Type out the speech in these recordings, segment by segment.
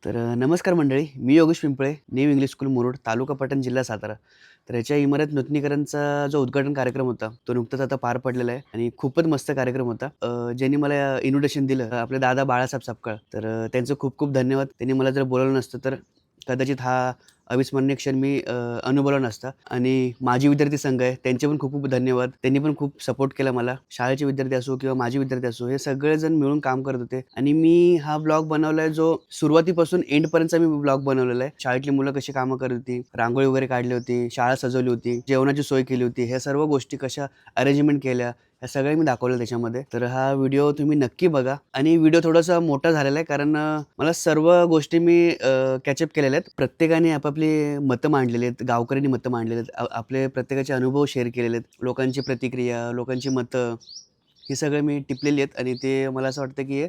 नमस्कार मंडळी, मी Yogesh Pimpale, new English school Murud, taluka Patan, जिल्हा सातारा. तर याच्या इमारत नूतनीकरणचा जो उद्घाटन कार्यक्रम होता, तो नुकताच आता पार पडलेला आहे आणि खूपच मस्त कार्यक्रम होता. ज्यांनी मला इन्व्हिटेशन दिलं, आपले दादा बाळासाहेब सपकाळ. त्यांचं खूप खूप धन्यवाद. त्यांनी मला जर बोलावलं नसतं तर कदाचित हा अविस्मरणीय क्षण मी अनुभवला नसता. आणि माझी विद्यार्थी संघ आहे, त्यांचे पण खूप खूप धन्यवाद. त्यांनी पण खूप सपोर्ट केला मला. शाळेचे विद्यार्थी असो किंवा माझे विद्यार्थी असो, हे सगळेजण मिळून काम करत होते. आणि मी हा ब्लॉग बनवलाय जो सुरुवातीपासून एंडपर्यंतचा मी ब्लॉग बनवलेला आहे. शाळेतली मुलं कशी कामं करत होती, रांगोळी वगैरे काढली होती, शाळा सजवली होती, जेवणाची सोय केली होती, ह्या सर्व गोष्टी कशा अरेंजमेंट केल्या, ह्या सगळ्या मी दाखवलं त्याच्यामध्ये. तर हा व्हिडिओ तुम्ही नक्की बघा. आणि व्हिडिओ थोडासा मोठा झालेला आहे कारण मला सर्व गोष्टी मी कॅचअप केलेल्या आहेत. प्रत्येकाने आपापली मतं मांडलेली आहेत, गावकऱ्यांनी मतं मांडलेली आहेत, आपले प्रत्येकाचे अनुभव शेअर केलेले आहेत, लोकांची प्रतिक्रिया, लोकांची मतं, ही सगळं मी टिपलेली आहेत. आणि ते मला असं वाटतं की हे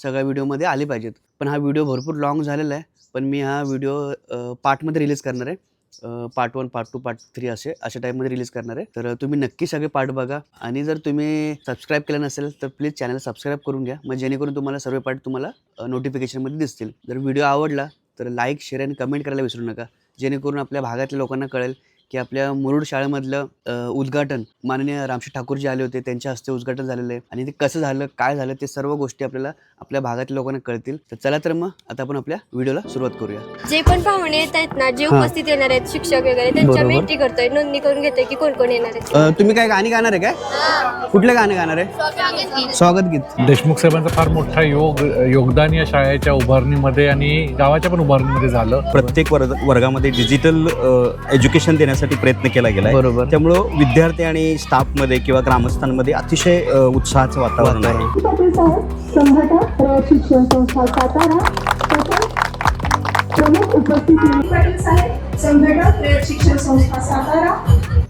सगळ्या व्हिडिओमध्ये आले पाहिजेत. पण हा व्हिडिओ भरपूर लाँग झालेला आहे, पण मी हा व्हिडिओ पार्टमध्ये रिलीज करणार आहे. पार्ट 1, पार्ट 2, पार्ट 3 अशा टाईपमध्ये रिलीज करणार आहे. तर तुम्ही नक्की सगळे पार्ट बघा. आणि जर तुम्ही सबस्क्राईब केलं नसेल तर प्लीज चॅनल सबस्क्राईब करून घ्या, मग जेणेकरून तुम्हाला सर्व पार्ट तुम्हाला नोटिफिकेशनमध्ये दिसतील. जर व्हिडिओ आवडला तर लाईक, शेअर आणि कमेंट करायला विसरू नका, जेणेकरून आपल्या भागातल्या लोकांना कळेल की आपल्या मुरुड शाळेमधलं उद्घाटन माननीय रामशेठ ठाकूरजी आले होते, त्यांच्या हस्ते उद्घाटन झालेलं आहे. आणि ते कसं झालं, काय झालं, ते सर्व गोष्टी आपल्याला आपल्या भागातल्या लोकांना कळतील. तर चला तर मग आता आपण आपल्या व्हिडिओला सुरुवात करूया. जे पण पाहुणे येत आहेत ना, जे उपस्थित येणार आहेत, शिक्षक वगैरे, त्यांच्या मी एंट्री करतोय, नोंदणी करून घेतोय की कोण कोण येणार आहे. तुम्ही काय गाणी गाणार आहे काय? कुठले गाणे गाणार आहे? स्वागत गीत. देशमुख साहेबांचा फार मोठा योगदान या शाळेच्या उभारणीमध्ये आणि गावाच्या पण उभारणीमध्ये झालं. प्रत्येक वर्गामध्ये डिजिटल एज्युकेशन देण्यासाठी प्रयत्न केला गेला. बरोबर. त्यामुळं विद्यार्थी आणि स्टाफमध्ये किंवा ग्रामस्थांमध्ये अतिशय उत्साहाचं वातावरण आहे. शिक्षण संस्था सातारा प्रमुख उपस्थिती संघटक शिक्षण संस्था सातारा.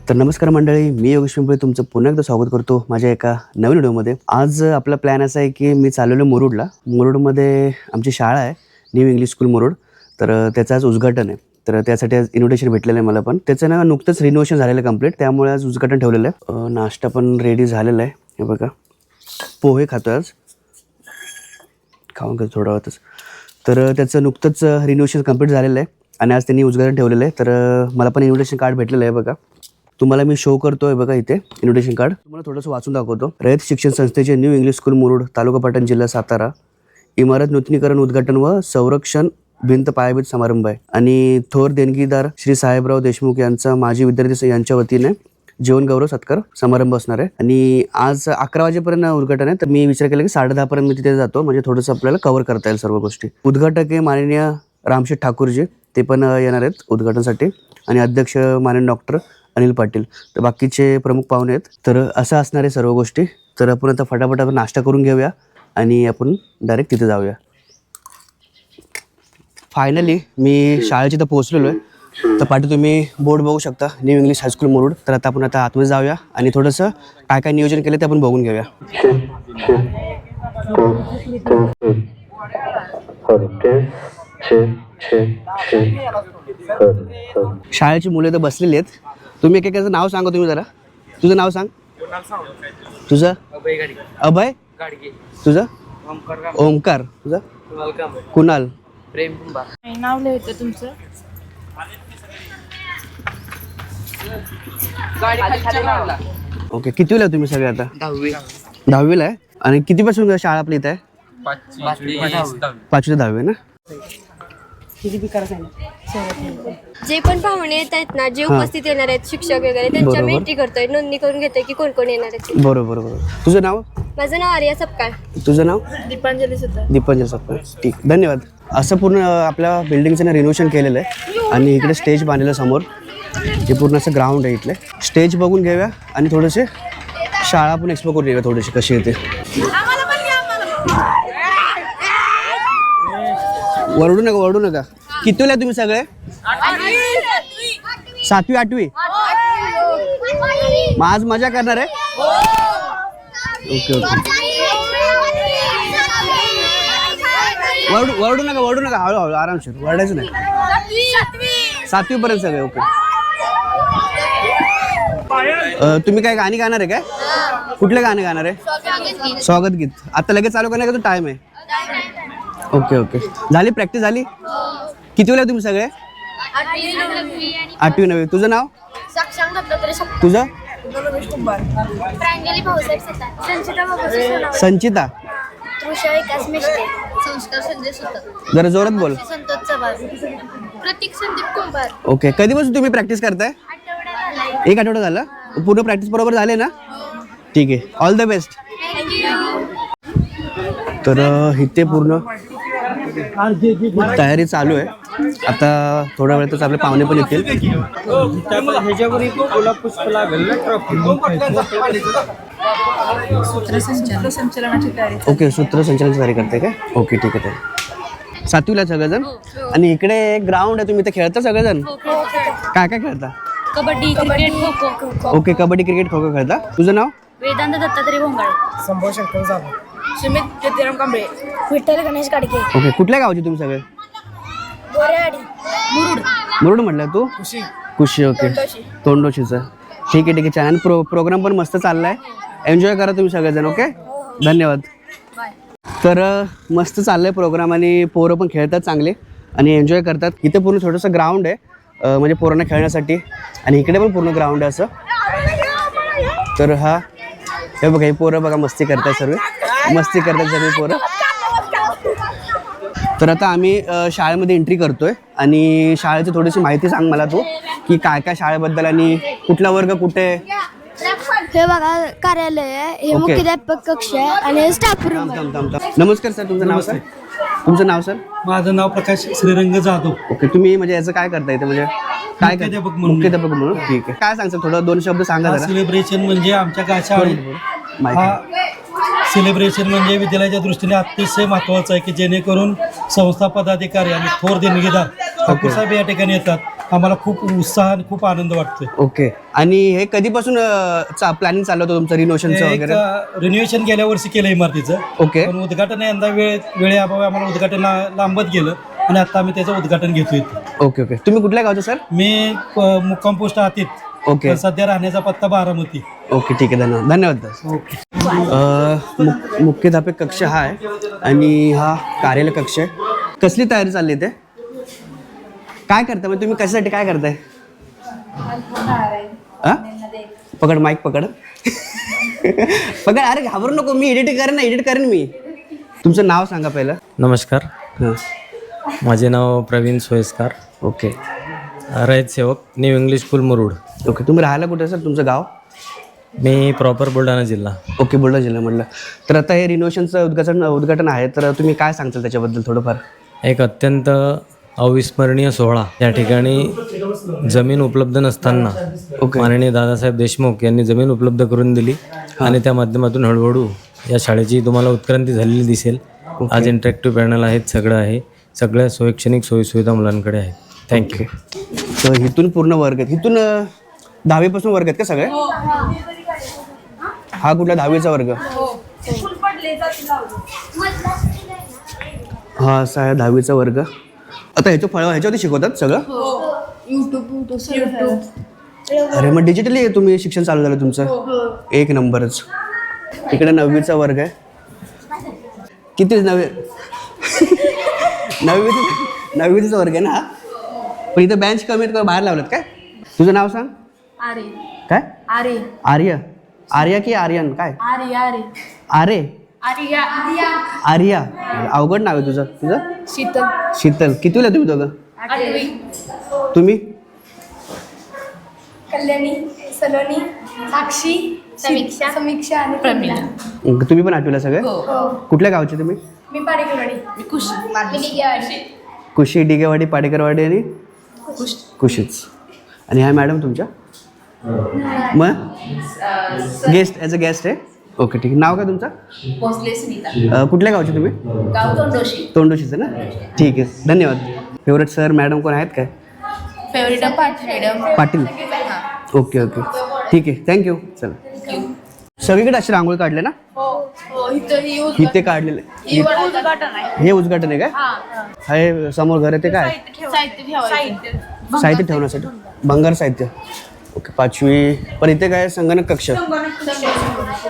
तर नमस्कार मंडळी, मी योगेश पिंपळे तुमचं पुन्हा एकदा स्वागत करतो माझ्या एका नवीन व्हिडिओमध्ये. आज आपला प्लॅन असा आहे की मी चाललेलो मुरुडला. मुरुडमध्ये आमची शाळा आहे, न्यू इंग्लिश स्कूल मुरुड. तर त्याचं आज उद्घाटन आहे. तर त्यासाठी आज इन्व्हिटेशन भेटलेलं आहे मला. पण त्याचं ना नुकतंच रिनोव्हेशन झालेलं आहे कम्प्लीट, त्यामुळे आज उद्घाटन ठेवलेलं आहे. नाश्ता पण रेडी झालेला आहे. हे बघा, पोहे खातो आज, खाऊन घेतो थोडा वेळातच. तर त्याचं नुकतंच रिनोव्हेशन कम्प्लीट झालेलं आहे आणि आज त्यांनी उद्घाटन ठेवलेलं आहे. तर मला पण इन्व्हिटेशन कार्ड भेटलेलं आहे बघा. तुम्हाला मी शो करतो आहे बघा, इथे इन्व्हिटेशन कार्ड तुम्हाला थोडंसं वाचून दाखवतो. रयत शिक्षण संस्थेचे new English school Murud, taluka Patan, जिल्हा सातारा, इमारत नूतनीकरण, उद्घाटन व संरक्षण भिंत पायाभूत समारंभ आहे. आणि थोर देणगीदार श्री साहेबराव देशमुख यांचा माजी विद्यार्थी यांच्या वतीने जीवन गौरव सत्कार समारंभ असणार आहे. आणि आज 11 वाजेपर्यंत उद्घाटन आहे. तर मी विचार केला की 10:30 पर्यंत मी तिथे जातो, म्हणजे थोडंसं आपल्याला कव्हर करता येईल सर्व गोष्टी. उद्घाटक आहे माननीय रामशेठ ठाकूरजी, ते पण येणार आहेत उद्घाटनासाठी. आणि अध्यक्ष माननीय डॉक्टर अनिल पाटील. तर बाकीचे प्रमुख पाहुणे आहेत. तर असं असणार आहे सर्व गोष्टी. तर आपण आता फटाफट नाश्ता करून घेऊया आणि आपण डायरेक्ट तिथे जाऊया. फायनली मी शाळेची तर पोहोचलेलो आहे. तर पाठी तुम्ही बोर्ड बघू शकता, न्यू इंग्लिश हायस्कूल मुरुड. तर आता आपण आतमध्ये जाऊया आणि थोडंसं काय काय नियोजन केलं ते आपण बघून घेऊया. शाळेची मुले तर बसलेली आहेत. तुम्ही एकेकाचं नाव सांगा. तुम्ही जरा तुझं नाव सांग. तुझं? अभय. तुझं? ओमकार. तुझं? कुणाल. नाव लिहायचं तुमचं. ओके, कितवीला आहे तुम्ही सगळे आता? 10वीला आहे. आणि कितीपासून शाळा आपली इथं आहे? 5वी ते 10वी ना. जे पण पाहुणे येत आहेत ना, जे उपस्थित येणार आहेत, शिक्षक वगैरे, त्यांच्या मी एंट्री करतोय, नोंदणी करून घेतोय की कोण कोण येणार आहे. बरोबर बरोबर. तुझं नाव? माझं नाव आर्या सपकाळ. तुझं नाव? दीपांजली सुद्धा. दीपांजली सपकाळ. ठीक, धन्यवाद. असं पूर्ण आपल्या बिल्डिंगचं रिनोव्हेशन केलेलं आहे. आणि इकडे स्टेज बांधलेलं समोर. हे पूर्ण असं ग्राउंड आहे. इथले स्टेज बघून घेऊया आणि थोडेसे शाळा पण एक्सप्लोर करून घेऊया थोडीशी कशी येते. वरडू नका, वरडू नका. कितीला तुम्ही सगळे? 7वी 8वी. मग आज मजा करणार आहे. Okay okay. वरडू नका, वरडू नका, हळूहळू आरामशीर, वरडायचं नाही. 7वी पर्यंत सगळे. ओके. तुम्ही काय गाणी गाणार आहे काय? कुठले गाणे गाणार आहे? स्वागत गीत. आता लगेच चालू करण्याचा टाइम आहे. ओके ओके झाली प्रॅक्टिस झाली कितीला तुम्ही सगळे 8वी 9वी तुझं नाव साक्षांग घातलं तरी शकतो. तुझं प्रांजली भाऊसाहेब सत्ता संचिता बाबा संचिता तृषा विकास मिष्टे संस्कार संजय सुतक जरा जोरात बोल संतोष चव्हाण प्रतीक संदीप कुंभार ओके कधीपासून तुम्ही प्रॅक्टिस करताय आठवड्याला एक आठवडा झाला पूर्ण प्रॅक्टिस बरोबर झाले ना ठीक आहे ऑल द बेस्ट तर इथे पूर्ण तयारी चालू आहे आता थोड्या वेळातच आपले पाहुणे पण येतील सूत्रसंचलनाची तयारी ओके सूत्रसंचालनाची तयारी करते काय ओके ठीक आहे तर 7वीला सगळेजण आणि इकडे ग्राउंड आहे तुम्ही इथे खेळता सगळेजण काय काय खेळता kabaddi cricket kho kho okay kabaddi cricket kho kho खेळता तुझं नाव वेदांत दत्तात्रय भोंगाळे संभव शंकर जाधव, सुमित ज्योतिराम कांबळे विठ्ठल गणेश गाडगे ओके कुठल्या गावचे तुम्ही सगळे गोरेवाडी मुरुड म्हटलं तू कुशी ओके तोंडोशीचं ठीक आहे छान प्रोग्राम पण मस्त चाललाय एन्जॉय करा तुम्ही सगळेजण ओके धन्यवाद तर मस्त चाललंय प्रोग्राम आणि पोरं पण खेळतात चांगले आणि एन्जॉय करतात इथे पूर्ण छोटंसं ग्राउंड आहे म्हणजे पोरांना खेळण्यासाठी आणि इकडे पण पूर्ण ग्राउंड आहे असं तर हा हे बघा ही पोरं बघा मस्ती करतात सर्व मस्ती करतात सर्व पोरं तर आता आम्ही शाळेमध्ये एंट्री करतोय आणि शाळेची थोडीशी माहिती सांग मला तू की काय काय शाळेबद्दल आणि कुठला वर्ग कुठे हे बघा कार्यालय आहे हे ओके. मुख्याध्यापक कक्ष आहे आणि स्टाफ रूम नमस्कार सर तुमचं नाव सर तुमचं नाव सर माझं नाव प्रकाश श्रीरंग जाधव. ओके तुम्ही म्हणजे याचं काय करता इथे म्हणजे काय करता? मुख्याध्यापक म्हणून. मुख्याध्यापक म्हणून ठीक आहे काय सांगता थोडं 2 शब्द सांगा हा जरा सेलिब्रेशन म्हणजे आमच्या शाळेत माहिती हा सेलिब्रेशन म्हणजे विद्यालयाच्या दृष्टीने अतिशय महत्त्वाचं आहे की जेणेकरून संस्था पदाधिकारी आणि थोर देणगीदार ठाकूर साहेब या ठिकाणी येतात. आम्हाला खूप उत्साह आणि खूप आनंद वाटतोय. ओके आणि हे कधीपासून प्लॅनिंग चालू होतं तुमचं रिनोव्हेशनचं एक वगैरे रिनोव्हेशन गेल्या वर्षी केलं इमारतीचं ओके पण उद्घाटन यंदा वेळेअभावी आम्हाला उद्घाटन लांबत गेलं आणि आता आम्ही त्याचं उद्घाटन घेतोय. ओके ओके तुम्ही कुठल्या गावचे सर मी मुक्काम पोस्ट आतीत ओके पण सध्या राहण्याचा पत्ता बारामती. ओके ठीक आहे धन्यवाद मुख्याध्यापक कक्ष हा आहे आणि हा कार्यालय कक्ष आहे कसली तयारी चालली ते काय करता म्हणजे तुम्ही कशासाठी काय करताय पकड माईक पकड पकड अरे घाबरू नको मी एडिट करेन मी तुमचं नाव सांगा पहिलं नमस्कार हां माझे नाव प्रवीण सोयस्कार ओके रयत सेवक new English school Murud. Okay तुम्ही राहायला कुठे सर तुमचं गाव मी प्रॉपर बुलढाणा जिल्हा. ओके बुलढाणा जिल्हा म्हटलं तर आता हे रिनोव्हेशनचं उद्घाटन आहे तर तुम्ही काय सांगताल त्याच्याबद्दल थोडंफार एक अत्यंत अविस्मरणीय सोहळा या ठिकाणी जमीन उपलब्ध नसताना ओके माननीय दादासाहेब देशमुख यांनी जमीन उपलब्ध करून दिली आणि त्या माध्यमातून हळूहळू या शाळेची तुम्हाला उत्क्रांती झालेली दिसेल. आज इंटरॅक्टिव्ह पॅनल आहेत सगळं आहे सगळ्या शैक्षणिक सोयीसुविधा मुलांकडे आहेत. थँक्यू. तर इथून पूर्ण वर्ग आहेत इथून 10वीपासून वर्ग आहेत का सगळे हा कुठला 10वीचा वर्ग हा असा आहे 10वीचा वर्ग आता ह्याच्यावरती शिकवतात सगळं अरे मग डिजिटली तुम्ही शिक्षण चालू झालं तुमचं एक नंबरच इकडे 9वीचा वर्ग आहे किती 9वीचा वर्ग आहे ना हा पण इथं बेंच कमी बाहेर लावलेत काय तुझं नाव सांग काय आर्या की आर्यन काय आर्या अवघड नाव आहे तुझं शीतल कितीला तुम्ही दोघं तुम्ही कल्याणी सलोनी साक्षी समीक्षा आणि प्रमिला तुम्ही पण 8वीला सगळे कुठल्या गावचे तुम्ही मी पाडेकरवाडी कुशी डिगेवाडी पाडेकरवाडी आणि कुशीच आणि ह्या मॅडम तुमच्या मग गेस्ट ॲज अ गेस्ट आहे ओके ठीक आहे नाव काय तुमचं कुठल्या गावचे तुम्ही तोंडोशीचं ना ठीक आहे धन्यवाद फेवरेट सर मॅडम कोण आहेत काय पाटील ओके ओके ठीक आहे थँक्यू चला सगळीकडे अशी रांगोळी काढले ना इथे काढलेले हे उद्घाटन आहे काय हे समोर घर आहे ते काय साहित्य ठेवण्यासाठी भंगार साहित्य ओके 5वी पण इथे काय संगणक कक्ष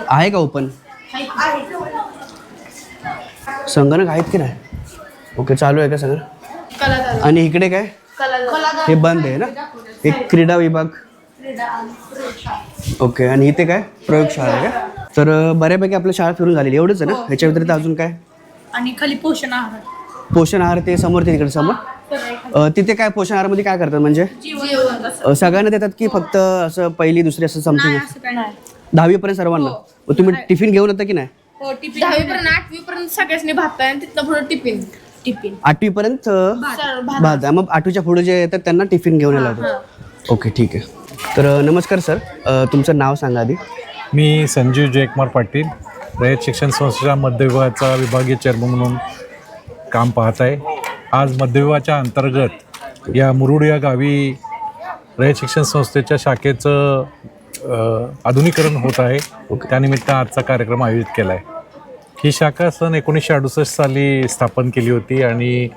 आहे का ओपन संगणक आहेत की नाही ओके, चालू आहे का सगळं? आणि इकडे काय? हे बंद आहे ना? एक क्रीडा विभाग. ओके, आणि इथे काय? प्रयोगशाळा आहे का? तर बऱ्यापैकी आपल्या शाळा फिरून झालेली एवढंच आहे ना? ह्याच्या व्यतिरिक्त अजून काय? आणि खाली पोषण आहार. पोषण आहार ते समोर, ते तिकडे समोर. तिथे काय पोषण आहारमध्ये काय करतात म्हणजे? सगळ्यांना देतात की फक्त असं पहिली दुसरी असं समथिंग? 10वी पर्यंत सर्वांना. मग तुम्ही टिफिन घेऊन येता की नाही? 10वी पर्यंत 8वी पर्यंत सगळ्याच भात आहे आणि तिथं पुढे टिफिन. 8वी पर्यंत भात. मग 8वीच्या पुढे जे येतात त्यांना टिफिन घेऊन यायला होतं. ओके, ठीक आहे. तर नमस्कार सर, तुमचं नाव सांगा आधी. मी संजीव जयकुमार पाटील, रयत शिक्षण संस्थेच्या मध्य विभागाचा विभागीय चेअरमन म्हणून काम पाहत आहे. आज मध्य विभागाच्या अंतर्गत या मुरुड या गावी रयत शिक्षण संस्थेच्या शाखेचं आधुनिकीकरण होत आहे. त्यानिमित्त आजचा कार्यक्रम आयोजित केला आहे. ही शाखा सन 1968 साली स्थापन केली होती आणि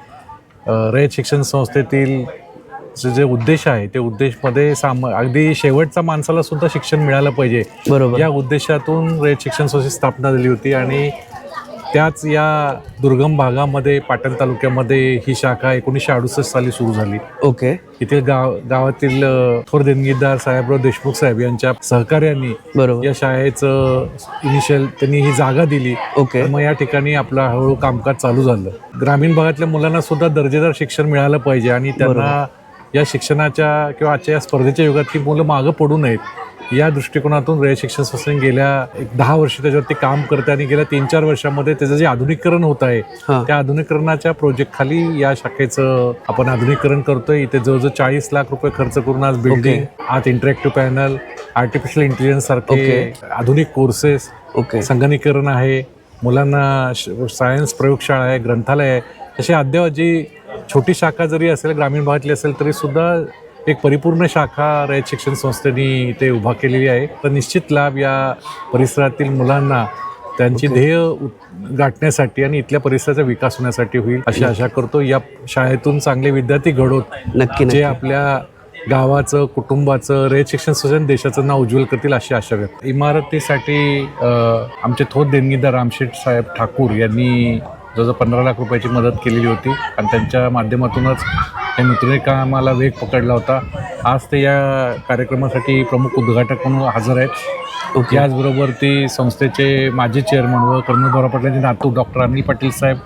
रयत शिक्षण संस्थेतील जे उद्देश आहे ते उद्देशमध्ये अगदी शेवटच्या माणसाला सुद्धा शिक्षण मिळालं पाहिजे, बरोबर, या उद्देशातून रयत शिक्षण संस्थेची स्थापना झाली होती. आणि त्याच या दुर्गम भागामध्ये पाटण तालुक्यामध्ये ही शाखा 1968 साली सुरू झाली. ओके. इथे गावातील थोर देणगीदार साहेबराव देशमुख साहेब यांच्या सहकार्याने बरोबर या शाळेचं इनिशियल त्यांनी ही जागा दिली. ओके. मग या ठिकाणी आपलं हळूहळू कामकाज चालू झालं. ग्रामीण भागातल्या मुलांना सुद्धा दर्जेदार शिक्षण मिळालं पाहिजे आणि त्यांना या शिक्षणाच्या किंवा आजच्या या स्पर्धेच्या युगात की मुलं मागं पडू नयेत, या दृष्टिकोनातून रयत शिक्षण संस्थेने गेल्या 10 वर्ष त्याच्यावरती काम करते आणि गेल्या 3-4 वर्षामध्ये त्याचं जे आधुनिकीकरण होत आहे त्या आधुनिकीकरणाच्या प्रोजेक्ट खाली या शाखेचं आपण आधुनिकीकरण करतोय. इथे जवळजवळ 40 लाख रुपये खर्च करून आज बिल्डिंग, आत इंटरॅक्टिव्ह पॅनल, आर्टिफिशियल इंटेलिजन्स सारखे आधुनिक कोर्सेस, संगणकीकरण आहे, मुलांना सायन्स प्रयोगशाळा आहे, ग्रंथालय आहे. अशी अद्यावत जी छोटी शाखा जरी असेल, ग्रामीण भागातली असेल तरी सुद्धा एक परिपूर्ण शाखा रयत शिक्षण संस्थेने इथे उभा केलेली आहे. तर निश्चित लाभ या परिसरातील मुलांना त्यांची ध्येय गाठण्यासाठी आणि इथल्या परिसराचा विकास होण्यासाठी होईल अशी आशा करतो. या शाळेतून चांगले विद्यार्थी घडवत नक्की जे आपल्या गावाचं, कुटुंबाचं, रयत शिक्षण संस्थेने देशाचं नाव उज्ज्वल करतील अशी आशा व्यक्त. इमारतीसाठी आमचे थोर देणगीदार रामशेठ साहेब ठाकूर यांनी जवळजवळ 15 लाख रुपयाची मदत केलेली होती आणि त्यांच्या माध्यमातूनच या नूतन कामाला वेग पकडला होता. आज ते या कार्यक्रमासाठी प्रमुख उद्घाटक म्हणून हजर आहेत. याचबरोबर ते संस्थेचे माजी चेअरमन व कर्नल भाऊराव पाटलांचे नातू डॉक्टर अनिल पाटील साहेब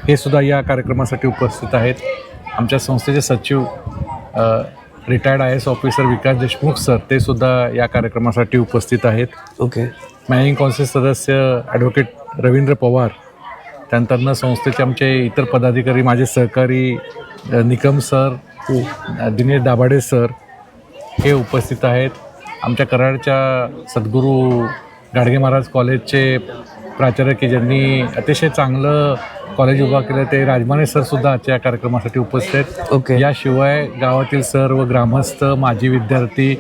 हे सुद्धा या कार्यक्रमासाठी उपस्थित आहेत. आमच्या संस्थेचे सचिव रिटायर्ड IAS ऑफिसर विकास देशमुख सर ते सुद्धा या कार्यक्रमासाठी उपस्थित आहेत. ओके. मॅनेजिंग काउन्सिल सदस्य ॲडव्होकेट रवींद्र पवार, त्यानंतर संस्थेचे आमचे इतर पदाधिकारी, माझे सहकारी निकम सर, दिनेश दाभाडे सर हे उपस्थित आहेत. आमच्या कराडच्या सद्गुरू गाडगे महाराज कॉलेजचे प्राचार्य की ज्यांनी अतिशय चांगलं कॉलेज उभा केलं ते राजमाने सर सुद्धा आजच्या कार्यक्रमासाठी उपस्थित आहेत. ओके. याशिवाय गावातील सर्व ग्रामस्थ, माजी विद्यार्थी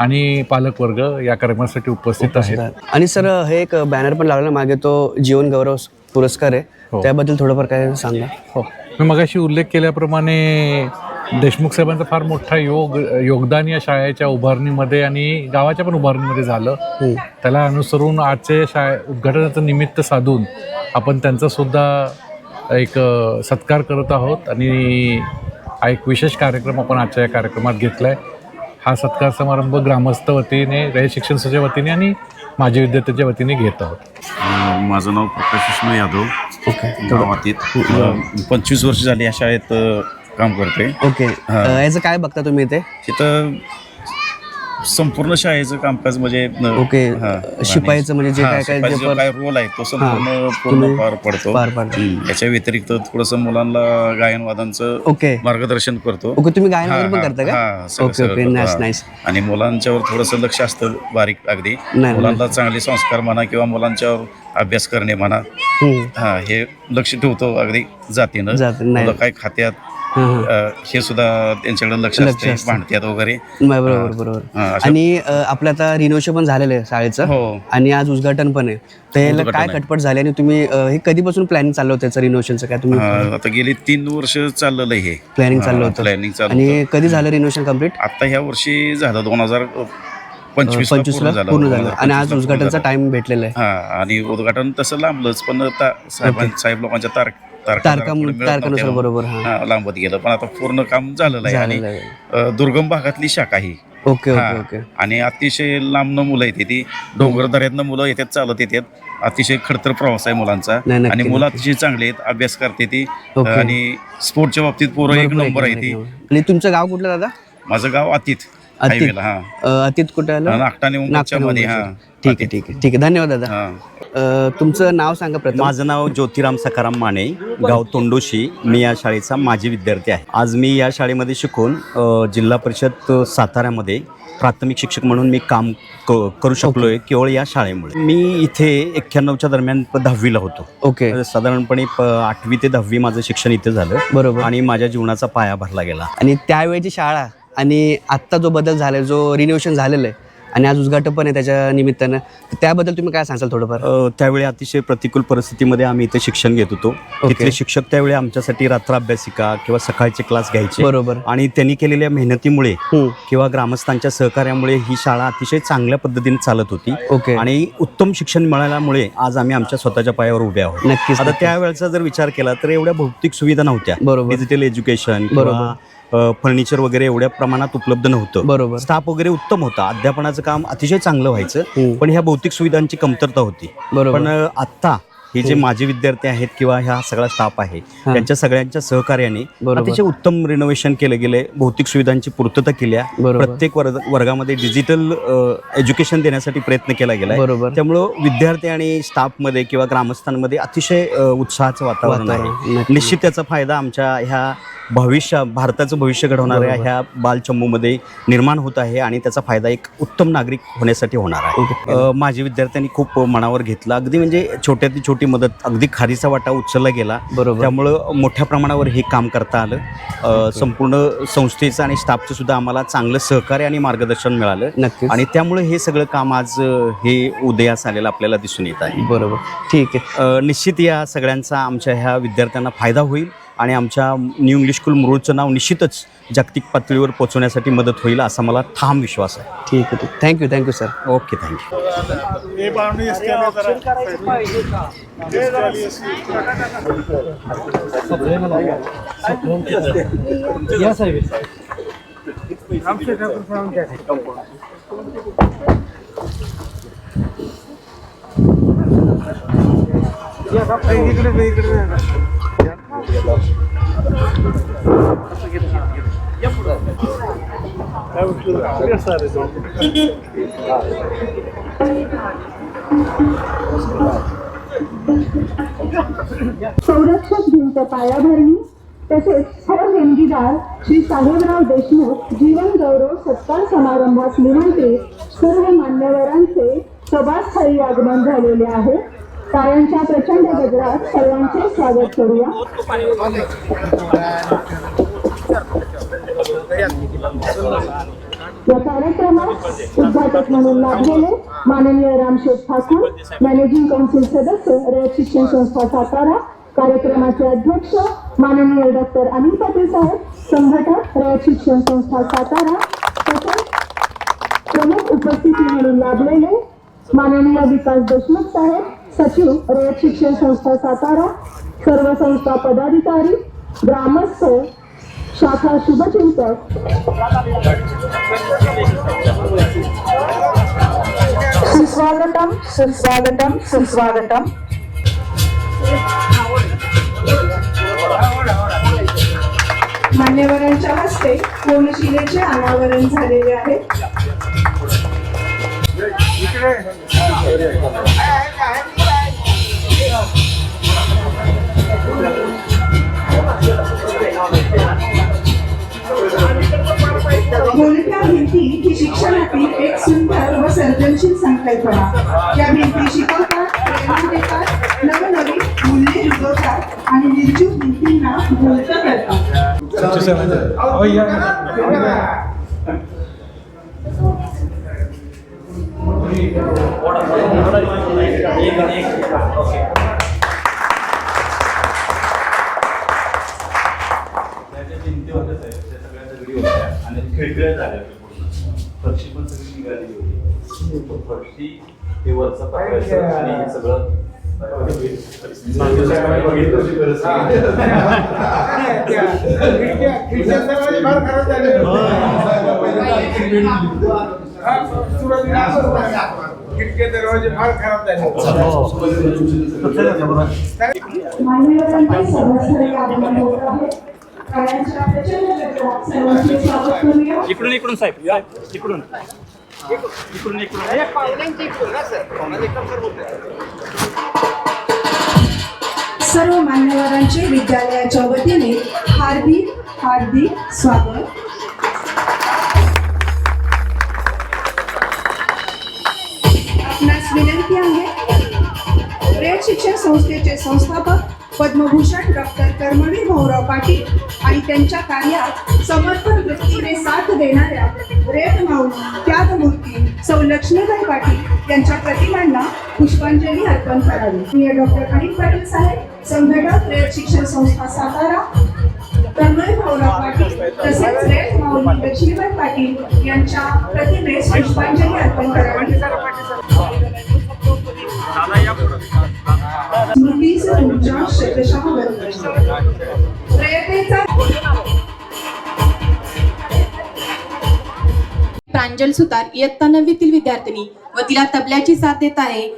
आणि पालकवर्ग या कार्यक्रमासाठी उपस्थित आहेत. आणि सर हे एक बॅनर पण लागला मागे, तो जीवन गौरव पुरस्कार आहे, त्याबद्दल थोडंफार काय सांगा. हो, मी मगाशी उल्लेख केल्याप्रमाणे देशमुख साहेबांचा फार मोठा योगदान या शाळेच्या उभारणीमध्ये आणि गावाच्या पण उभारणीमध्ये झालं. त्याला अनुसरून आजचे उद्घाटनाचं निमित्त साधून आपण त्यांचा सुद्धा एक सत्कार करत आहोत आणि हा एक विशेष कार्यक्रम आपण आजच्या या कार्यक्रमात घेतला आहे. हा सत्कार समारंभ ग्रामस्थ वतीने, रयत शिक्षण संस्थेच्या वतीने आणि माजी विद्यार्थ्यांच्या वतीने घेत आहोत. माझं नाव प्रकाश विष्णू यादव. गावातीत 25 वर्ष झाली या शाळेत काम करते. ओके. याचं काय बघता तुम्ही इथे? तिथं संपूर्ण शाळेचं कामकाज म्हणजे ओके, शिपाईचं म्हणजे जे काय रोल आहे तो संपूर्ण पार पडतो. याच्या व्यतिरिक्त थोडंसं मुलांना गायन वादनचं मार्गदर्शन करतो. ओके. तुम्ही गायन वादन पण करता का? Okay okay, nice nice. आणि मुलांच्यावर थोडंसं लक्ष असतं बारीक अगदी. मुलांना चांगले संस्कार म्हणा किंवा मुलांच्यावर अभ्यास करणे म्हणा, हे लक्ष ठेवतो अगदी जातीनं. मुलं काय खात्यात हे सुद्धा त्यांच्याकडे लक्ष असते, भांडत्यात वगैरे. बरोबर बरोबर. आणि आपलं आता रिनोव्हेशन पण झालेलं आहे शाळेचं आणि आज उद्घाटन पण आहे, तर याला काय खटपट झाली आणि तुम्ही हे कधीपासून प्लॅनिंग चाललं होतं त्याचं रिनोव्हेशनचं? काय तुम्ही आता गेली 3 वर्ष चाललेलं हे प्लॅनिंग चाललं होतं? आणि कधी झालं रिनोव्हेशन कम्प्लीट? आता ह्या वर्षी झालं 2025 पूर्ण झालं आणि आज उद्घाटनचा टाइम भेटलेला आहे. आणि उद्घाटन तसं लांबलंच, पण आता साहेब लोकांच्या तारखानुसार बरोबर. लांबत गेलं, पण आता पूर्ण काम झालेलं आहे आणि दुर्गम भागातली शाखा ही. ओके हा. Okay okay. आणि अतिशय लांबनं मुलं येते ती, डोंगर दऱ्यातनं मुलं येतात, चालत येतात. अतिशय खडतर प्रवास आहे मुलांचा नाही, नक्की, आणि मुलं नक्की. अतिशय चांगले आहेत, अभ्यास करते ती ओके. आणि स्पोर्टच्या बाबतीत पोरं एक भरपूर नंबर आहे ती. आणि तुमचं गाव कुठलं दादा? माझं गाव अतीत अतीत. हायवेला. हा, अतीत कुठे आलं? नागटाने मुंबईच्या मध्ये. हा, ठीक आहे ठीक आहे ठीक आहे. धन्यवाद दादा. हा. तुमचं नाव सांगा प्रथम. माझं नाव ज्योतिराम सखाराम माने, गाव तोंडोशी. मी या शाळेचा माजी विद्यार्थी आहे. आज मी या शाळेमध्ये शिकून जिल्हा परिषद साताऱ्यामध्ये प्राथमिक शिक्षक म्हणून मी काम करू शकलोय केवळ या शाळेमुळे. मी इथे 91च्या दरम्यान 10वीला होतो. ओके. साधारणपणे 8वी ते 10वी माझं शिक्षण इथे झालं. बरोबर. आणि माझ्या जीवनाचा पाया भरला गेला. आणि त्यावेळेची शाळा आणि आत्ता जो बदल झाला, जो रिनोव्हेशन झालेलं आहे आणि आज उद्घाटन पण आहे त्याच्या निमित्तानं, तर त्याबद्दल तुम्ही काय सांगाल थोडंफार? त्यावेळी अतिशय प्रतिकूल परिस्थितीमध्ये आम्ही इथे शिक्षण घेत होतो. तिथले शिक्षक त्यावेळी आमच्यासाठी रात्र अभ्यासिका किंवा सकाळचे क्लास घ्यायचे. बरोबर. आणि त्यांनी केलेल्या मेहनतीमुळे किंवा ग्रामस्थांच्या सहकार्यामुळे ही शाळा अतिशय चांगल्या पद्धतीने चालत होती. ओके. आणि उत्तम शिक्षण मिळाल्यामुळे आज आम्ही आमच्या स्वतःच्या पायावर उभे आहोत. नक्कीच. आता त्यावेळेचा जर विचार केला तर एवढ्या भौतिक सुविधा नव्हत्या. बरोबर. डिजिटल एज्युकेशन, बरोबर. फर्निचर वगैरे एवढ्या प्रमाणात उपलब्ध नव्हतं. बरोबर. स्टाफ वगैरे उत्तम होता, अध्यापनाचं काम अतिशय चांगलं व्हायचं, पण ह्या भौतिक सुविधांची कमतरता होती. बरोबर. पण आत्ता हे जे माजी विद्यार्थी आहेत किंवा ह्या सगळा स्टाफ आहे त्यांच्या सगळ्यांच्या सहकार्याने अतिशय उत्तम रिनोव्हेशन केलं गेले, भौतिक सुविधांची पूर्तता केल्या. प्रत्येक वर्गामध्ये डिजिटल एज्युकेशन देण्यासाठी प्रयत्न केला गेला. त्यामुळं विद्यार्थी आणि स्टाफमध्ये किंवा ग्रामस्थांमध्ये अतिशय उत्साहाचं वातावरण आहे. निश्चित त्याचा फायदा आमच्या ह्या भारताचं भविष्य घडवणाऱ्या ह्या बालचंबूमध्ये निर्माण होत आहे आणि त्याचा फायदा एक उत्तम नागरिक होण्यासाठी होणार आहे. माझे विद्यार्थ्यांनी खूप मनावर घेतला. अगदी म्हणजे छोट्यातली छोटी मदत, अगदी खारीचा वाटा उचलला गेला. त्यामुळं मोठ्या प्रमाणावर हे काम करता आलं. संपूर्ण संस्थेचं आणि स्टाफचं सुद्धा आम्हाला चांगलं सहकार्य आणि मार्गदर्शन मिळालं. आणि त्यामुळे हे सगळं काम आज हे उदयास आलेलं आपल्याला दिसून येत आहे. बरोबर. ठीक आहे. निश्चित या सगळ्यांचा आमच्या ह्या विद्यार्थ्यांना फायदा होईल आणि आमच्या न्यू इंग्लिश स्कूल मुरुडचं नाव निश्चितच जागतिक पातळीवर पोहोचवण्यासाठी मदत होईल असा मला ठाम विश्वास आहे. ठीक आहे. Thank you sir. Okay, thank you. संरक्षक भिंत पायाभरणी तसेच थोर देणगीदार श्री साहेबराव देशमुख जीवन गौरव सत्कार समारंभास निमंत्रित सर्व मान्यवरांचे सभास्थळी आगमन झालेले आहे. टाळ्यांच्या प्रचंड गजरात सर्वांचे स्वागत करूया. या कार्यक्रमात उद्घाटक म्हणून लाभलेले माननीय रामशेठ ठाकूर, मॅनेजिंग काउन्सिल सदस्य, रयत शिक्षण संस्था सातारा. कार्यक्रमाचे अध्यक्ष माननीय डॉक्टर अनिल पाटील साहेब, संघटक, रयत शिक्षण संस्था सातारा. तसेच प्रमुख उपस्थिती म्हणून लाभलेले माननीय विकास देशमुख साहेब, सचिव, रयत शिक्षण संस्था सातारा. सर्व संस्था पदाधिकारी, ग्रामस्थ, शाखा शुभचिंतक. सुस्वागतम सुस्वागतम सुस्वागतम. मान्यवरांच्या हस्ते कोनशिलेचे अनावरण झालेले आहे. बोलक्या भिंती ही शिक्षणातील एक सुंदर व सर्जनशील संकल्पना. या भिंती शिकवतात, प्रेरणा देतात, नवनवीन मूल्ये रुजवतात आणि निर्जीव भिंतींना बोलत करतात. आणि खिडक्या झाल्या फरशी पण सगळी निघालेली होती. फरशी हे वरचा आणि हे सगळं मान्यवरांचे सर्वस्तरी आगमन होत आहे. काळ्यांच्या प्रचंड गजरात सर्वांचे स्वागत करूया. इकडून साहेब इकडून सर्व मान्यवरांचे विद्यालयाच्या वतीने हार्दिक हार्दिक स्वागत. आपणास विनंती आहे, रयत शिक्षण संस्थेचे संस्थापक पद्मभूषण डॉक्टर कर्मवीर भाऊराव पाटील आणि त्यांच्या कार्यात समर्पण वृत्तीने साथ देणाऱ्या रयत माऊली त्यागमूर्ती सौ लक्ष्मीबाई पाटील यांच्या प्रतिमांना पुष्पांजली अर्पण करावी. डॉक्टर अनिल पाटील साहेब, संघटक रयत शिक्षण संस्था सातारा, कर्मवीर भाऊराव पाटील तसेच रयत माऊली लक्ष्मीबाई पाटील यांच्या प्रतिमेस पुष्पांजली अर्पण करावी. स्मृतीस तुमच्या शतशः रयतेचा प्रांजल सुतार इयत्ता 9वीतील विद्यार्थिनी व तिला तबल्याची साथ देत आहे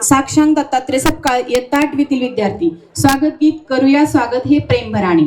साक्षांग दत्तात्रय सपकाळ इयत्ता 8वीतील विद्यार्थी. स्वागत गीत करूया स्वागत हे प्रेम भराणे.